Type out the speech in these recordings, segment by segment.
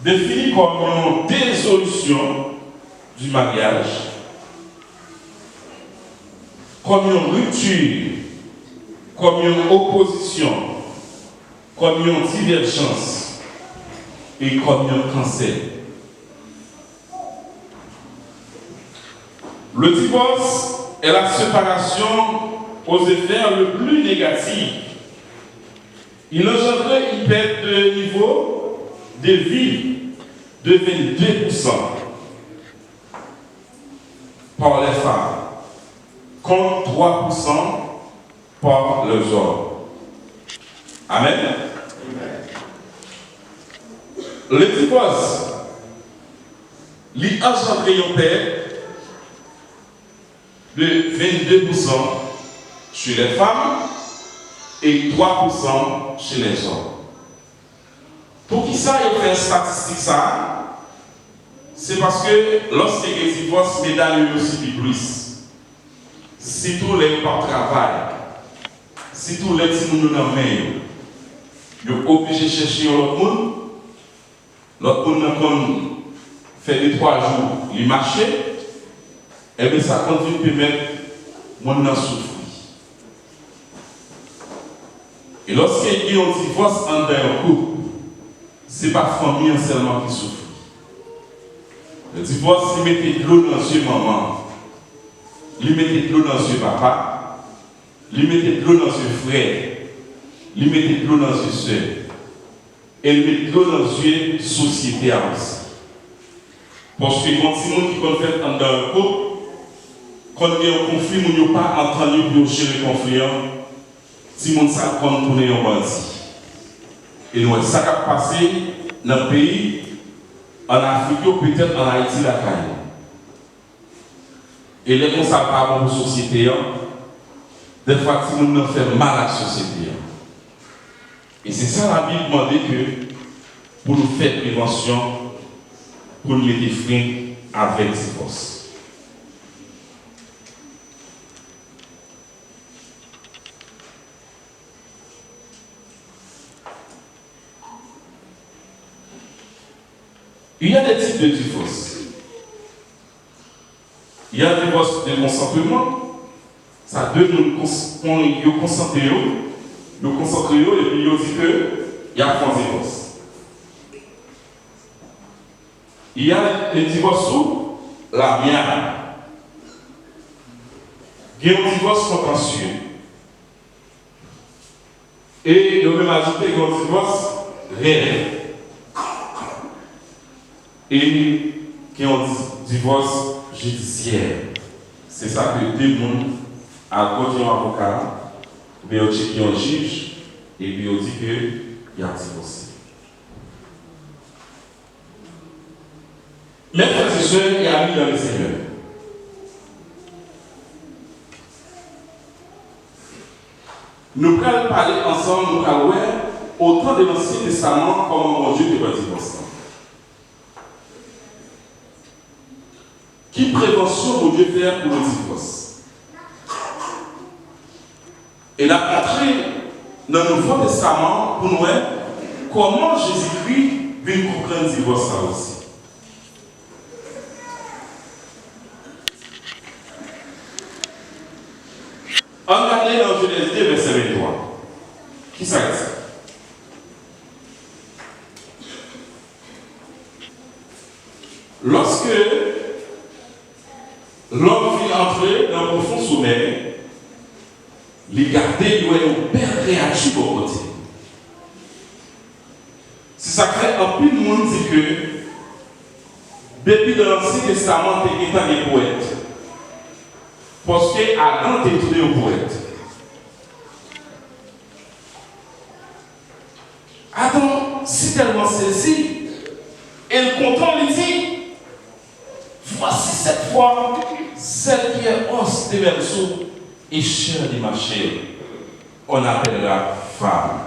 défini comme une dissolution du mariage, comme une rupture, comme une opposition, comme une divergence et comme un cancer. Le divorce est la séparation aux effets le plus négatifs. Il engendrait une perte de niveau de vie de 22% par les femmes, contre 3% par les hommes. Amen. Le divorce, il engendrait une perte de 22% chez les femmes et 3% chez les hommes. Pour qui ça, il fait statistique ça? C'est parce que lorsqu'il y a un divorce, mesdames aussi du plus. Si tous les pas travail, si tous les petits nous dans main, ils sont obligés de chercher l'autre monde fait 2-3 jours, il marche, et bien ça continue de permettre mon monde souffrir. Et lorsqu'il y a un divorce entre un couple, ce n'est pas la famille seulement qui souffre. Le divorce, il mettait de l'eau dans les yeux maman, il mettait de l'eau dans les yeux papa, il mettait de l'eau dans les yeux frère, il mettait de l'eau dans les yeux soeur, et il mettait de l'eau dans les yeux société aussi. Parce que quand il y a des gens qui fait dans un couple, quand il y a un conflit, ils n'ont pas entendu pour gérer le conflit. Si les gens savent comment tourner en bandit. Et nous, ça qui a passé dans le pays, en Afrique, peut-être en Haïti, la caille. Et les gens ne savent pas pour la société. Des fois, si nous fait mal à la société. Et c'est ça la Bible demande que pour nous faire prévention, pour nous mettre frein avec divorce. Il y a des types de divorce. Il y a le divorce de consentement. Ça donne nous concentrer, et puis il dit qu'il y a un divorce. Il y a le divorce sous la mienne. Il y a un divorce contentieux. Et il même ajouter qu'il y a un divorce réel. Et qui ont un divorce judiciaire. C'est ça que tout le monde a côté un avocat, mais aussi qui est un juge, et puis on dit qu'il y a un divorce. Mes frères et sœurs et amis dans le Seigneur, nous allons parler ensemble, nous allons voir autant de l'Ancien Testament comme mon Dieu qui va divorcer. Qui prévention pour Dieu faire pour le divorce? Et la entrée dans le Nouveau Testament pour nous voir comment Jésus-Christ vient comprendre le divorce ça aussi. Regardez dans Genèse 2, verset 23. Qui ça dit? Lorsque l'homme vient entrer dans le profond sommeil, il gardait le père réagit au côté. C'est ça que un peu de monde dit que depuis l'Ancien Testament, il y a des poètes. Parce qu'Adam était tourné au poète. Adam, si tellement saisi, et content, il dit voici cette fois, celle qui est os des berceaux et chair de ma chair. On appellera femme,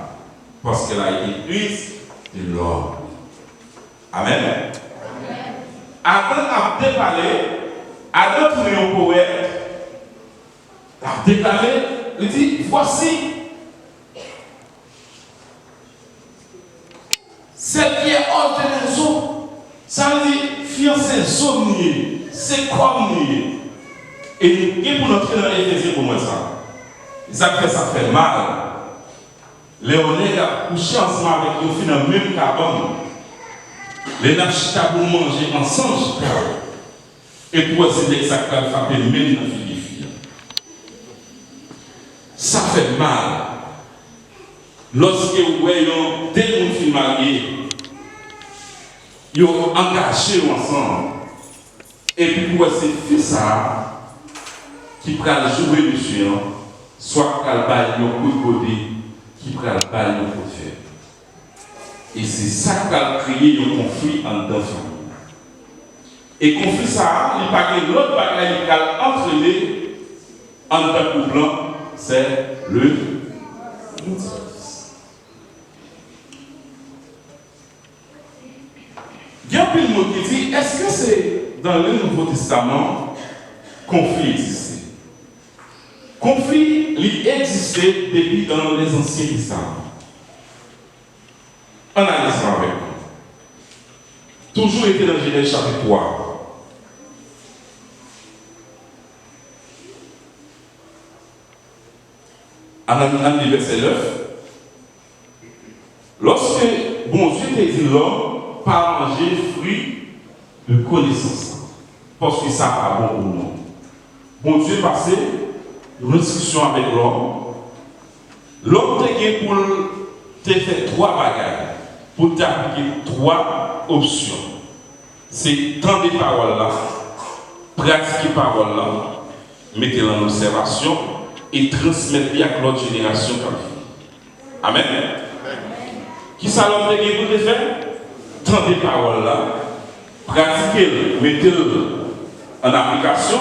parce qu'elle a été prise de l'homme. Amen. Adam a déclaré, Adam tourné au poète, a déclaré, il dit voici celle qui est hors de zo. Ça veut dire, fiancé zone, c'est comme nous. Et pour notre dans l'Éphésiens pour moi ça. Ça fait mal. Léonel a couché ensemble avec nous dans le même cabane. Les nachita pour manger ensemble. Et pour essayer d'exacter le frappé même dans la fille. Ça fait mal. Lorsque vous voyez des gens qui sont mariés, ils sont engagés ensemble. Et puis pour ces ça qui prennent jouer dessus, soit qu'elle baille un coup de côté, qui prennent baille un coup de fer. Et c'est ça qui a créé un conflit en deux familles. Et conflit ça, il n'y a pas l'autre bagaille qui a entraîné en deux couple, c'est le il y a un peu de mot qui dit, est-ce que c'est dans le Nouveau Testament conflit existait? Conflit, il existait depuis dans les Anciens Testaments. On a dit ça avec nous. Toujours été dans Genèse chapitre 3. En verset 9. Lorsque bon Dieu t'a dit l'homme, pas manger fruit de connaissance. Parce que ça n'est pas bon pour nous. Bon Dieu passé une discussion avec l'homme. L'homme t'a dit pour te faire 3 bagages. Pour t'appliquer 3 options. C'est tant des paroles là, pratiquer les paroles là, mettez-les en observation et transmettre à l'autre génération. Amen. Qui ça l'homme t'a dit pour te faire? Tant des paroles là, pratiquez-les, mettez-les en application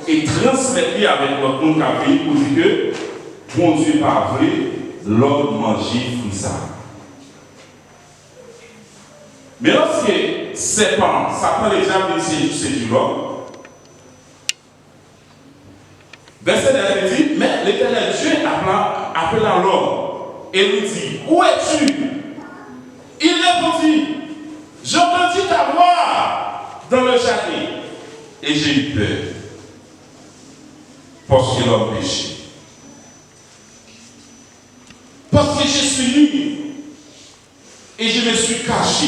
et transmettez avec votre monde pour dire que bon Dieu pas vrai, l'homme mange fruit ça. Mais lorsque serpent, Satan déjà c'est du l'homme, verset 9 dit, mais l'Éternel Dieu appelant l'homme et lui dit, où es-tu? Il répondit, j'entendis ta voix dans le jardin et j'ai eu peur parce que l'homme péché. Parce que je suis nu et je me suis caché.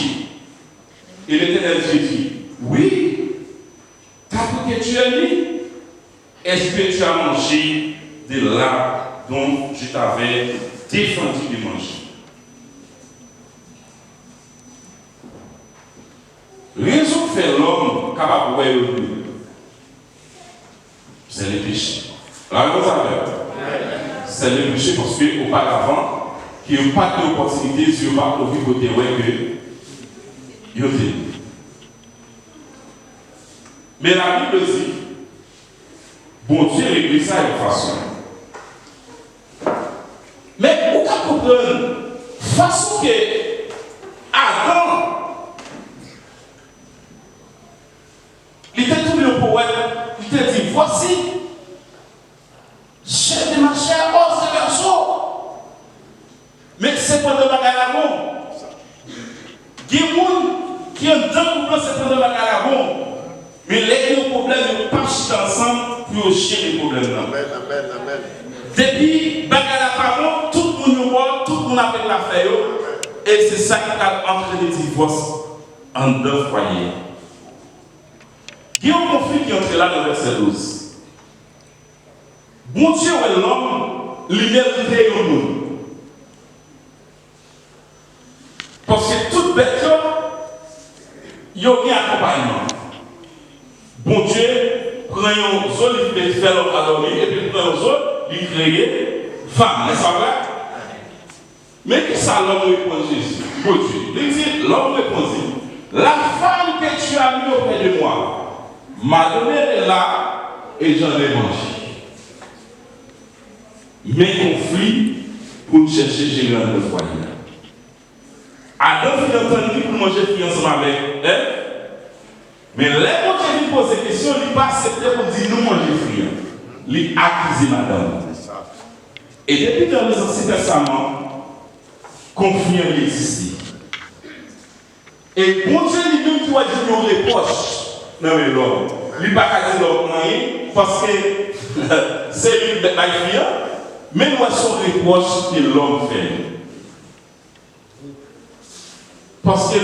Et l'Éternel Dieu dit, oui, parce que tu es nu, est-ce que tu as mangé de l'arbre dont je t'avais défendu de manger? Raison fait l'homme capable de voir le mieux, c'est le péché. La raison c'est le péché parce qu'auparavant, il n'y a pas d'opportunité, il n'y a pas de côté que mais la Bible dit, bon Dieu réglé ça de façon. Mais vous pouvez comprendre, façon que Adam, il était tout le poète, il était dit, voici, chef de ma chair, oh ce garçon. Mais c'est pas de bagarre à bon. Il y a des gens qui ont deux couplets, c'est pas de bagarre à bon. Mais les problèmes, ils passent ensemble pour chier les problèmes. Amen, amen, amen. Depuis bagarre à bon, tout le monde voit, tout le monde appelle l'affaire. Et c'est ça qui a entraîné le divorce en 2 foyers. Il y a un conflit qui est entré là dans le verset 12. Bon Dieu est l'homme, l'humanité est le monde. Parce que toute bête, il y a un accompagnement. Bon Dieu prend un sol, il fait faire l'homme à dormir, et puis prend un sol, il crée femme, n'est-ce pas vrai? Mais qui ça l'homme répond Jésus? Bon Dieu. Il dit, l'homme répond, la femme que tu as mis auprès de moi m'a donné là et j'en ai mangé. Mais conflit pour chercher gérer le foyer. Adam il a entendu pour manger ensemble avec elle. Mais les gens qui posent des questions, ils ne pas accepter pour dire nous manger fruit. Ils accusent madame. Et depuis dans les Anciens Testaments, conflit existe. Et bon Dieu lui-même qui va dire qu'on reproche. Non mais l'homme. Lui pas qu'à dire l'homme parce que c'est lui qui est mais nous son reproche que l'homme fait. Parce que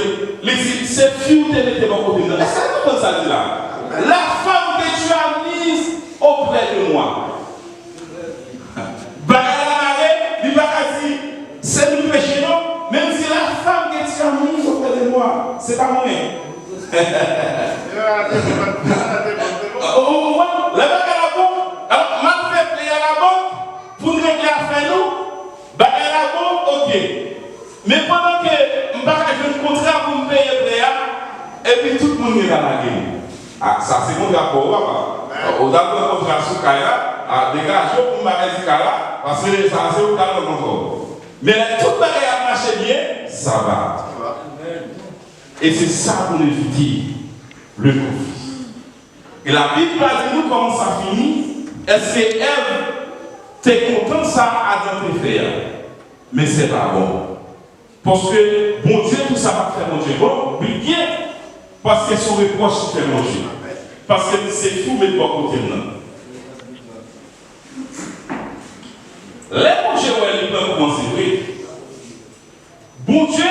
cette fille où tu es dans côté de là, est-ce que tu penses ça là? La femme que tu as mise auprès de moi. Il va dire, c'est le péché, non? Même si la femme que tu as mise auprès de moi, c'est pas moi. Au moins, la bague à la banque, alors, ma fait payer à la banque, pour nous régler affaire nous, bague à la banque, ok. Mais pendant que je fais un contrat pour me payer prêt, et puis tout le monde est dans la game. Ah, ça c'est mon rapport, au d'accord contrat sous Kaya, à dégager pour me Kaya, parce que ça c'est au calme encore. Mais tout le monde a marché bien, ça va. Et c'est ça qu'on évite le conflit. Et la Bible va dire nous comment ça finit. Est-ce que Ève, t'es content ça à dans tes frères? Mais c'est pas bon. Parce que bon Dieu, tout ça va faire mon Dieu bon, oui bien. Parce que son reproche fait mon Dieu. Parce que c'est fou, mais de bon côté là. Les bon Dieu, il peut commencer, oui. Bon Dieu,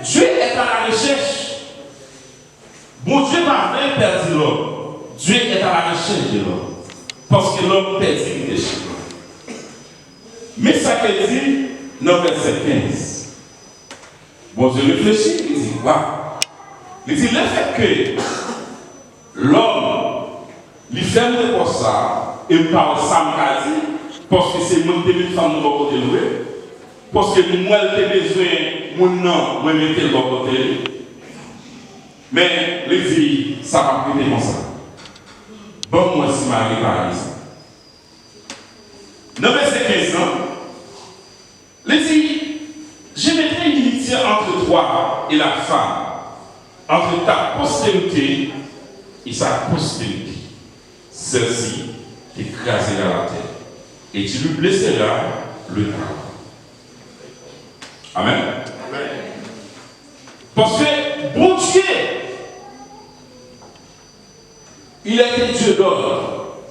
Dieu est à la recherche. Bon Dieu va faire perdre l'homme. Dieu est à la recherche de l'homme. Parce que l'homme perd le péché. Mais ça qu'il dit dans verset 15. Bon Dieu réfléchit, il dit quoi? Il dit le fait que l'homme lui fait pour ça, et par ça m'a dit, parce que c'est moi qui ai femme de côté loué, parce que moi j'ai besoin, mon nom, moi mettez le bon côté. Mais il dit, ça va prêter comme ça. Bon, moi si Marie par ça. Dans verset 15 ans, il dit, je mettrai une inimitié entre toi et la femme, entre ta postérité et sa postérité. Celle-ci t'écrasera la terre et tu lui blesseras le cœur. Amen. Amen. Parce que bon Dieu, il était Dieu d'ordre.